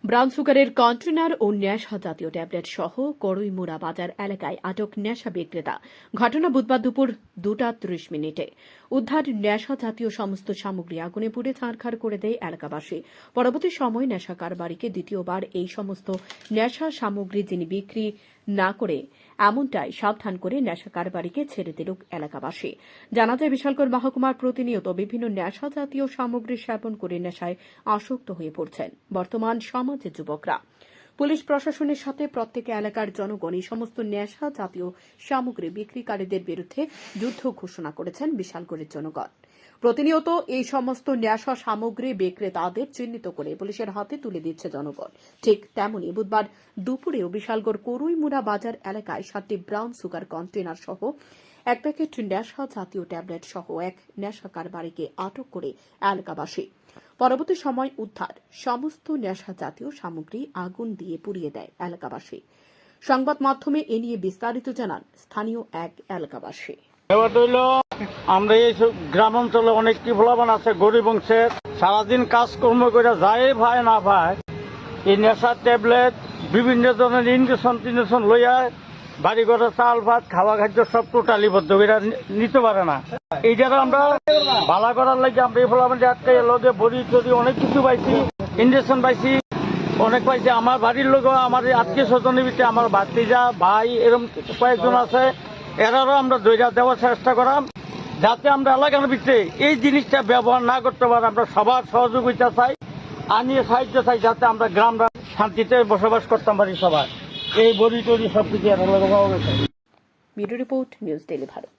Brown সুগারের container ও নেশা জাতীয় ট্যাবলেট সহ করইমুড়া বাজার এলাকায় আটক নেশা বিক্রেতা। ঘটনা বুধবার দুপুর 2:30 উদ্ধার নেশা জাতীয় সমস্ত সামগ্রী আগুনে পুড়ে ছারখার করে দেয় এলাকাবাসী। পরবর্তী সময় নেশা কারবারিকে দ্বিতীয়বার এই সমস্ত নেশা সামগ্রী যিনি বিক্রি না করে এমনটাই সাবধান করে নেশা কারবারিকে ছেড়ে দিল এলাকাবাসী। জানা যায় বিশালগড় মহকুমার প্রতিনিয়ত বিভিন্ন নেশা জাতীয় সামগ্রী সেবন করে নেশায় আসক্ত হয়ে পড়ছেন বর্তমান সমাজের যুবকরা। পুলিশ প্রশাসনের সাথে প্রত্যেক এলাকার জনগণ এই সমস্ত নেশা জাতীয় সামগ্রী বিক্রিকারীদের বিরুদ্ধে যুদ্ধ ঘোষণা করেছেন বিশালগড়ের জনগণ। প্রতিনিয়ত এই সমস্ত নেশা সামগ্রী বিক্রেতাদের চিহ্নিত করে পুলিশের হাতে তুলে দিচ্ছে জনগণ। ঠিক তেমনি বুধবার দুপুরেও বিশালগড় করইমুড়া বাজার এলাকায় 7টি ব্রাউন সুগার কন্টেনার সহ এক প্যাকেট নেশা জাতীয় ট্যাবলেট সহ এক নেশা কারবারিকে আটক করে এলাকাবাসী। পরবর্তী সময় উদ্ধার সমস্ত নেশা জাতীয় সামগ্রী আগুন দিয়ে পুড়িয়ে দেয় এলাকাবাসী। সংবাদ মাধ্যমে এ নিয়ে বিস্তারিত জানান স্থানীয় এক এলাকাবাসী। আমরা এই গ্রাম অঞ্চলে অনেক টিফলাবান আছে, গরিব বংশের, সারাদিন কাজকর্ম করে যায় ভাই না ভাই এই নেশার ট্যাবলেট বিভিন্ন ধরনের ইঞ্জেকশন লইয়া বাড়ি ঘরে চাল ভাত খাওয়া খাদ্য সব টোটালি বদ্ধ এরা নিতে পারে না। এই যারা আমরা ভালা করার লাগে আমরা এই ফলাবান আটকে লগে বড়ি টড়ি অনেক কিছু পাইছি, ইঞ্জেকশন পাইছি, অনেক পাইছি। আমার বাড়ির লোক আমার আত্মীয় স্বজনের ভিতরে আমার ভাতিজা ভাই এরকম কয়েকজন আছে, এরারও আমরা দৈরা দেওয়ার চেষ্টা করাম যাতে আমরা এলাকার ভিতরে এই জিনিসটা ব্যবহার না করতে পারি। আমরা সবার সহযোগিতা চাই, আনিয়ে সাহায্য চাই যাতে আমরা গ্রামরা শান্তিতে বসবাস করতে পারি। সবাই এই বড়ি টড়ি সবকিছু এর লগে পাওয়া গেছে। Bureau report, news daily Bharat.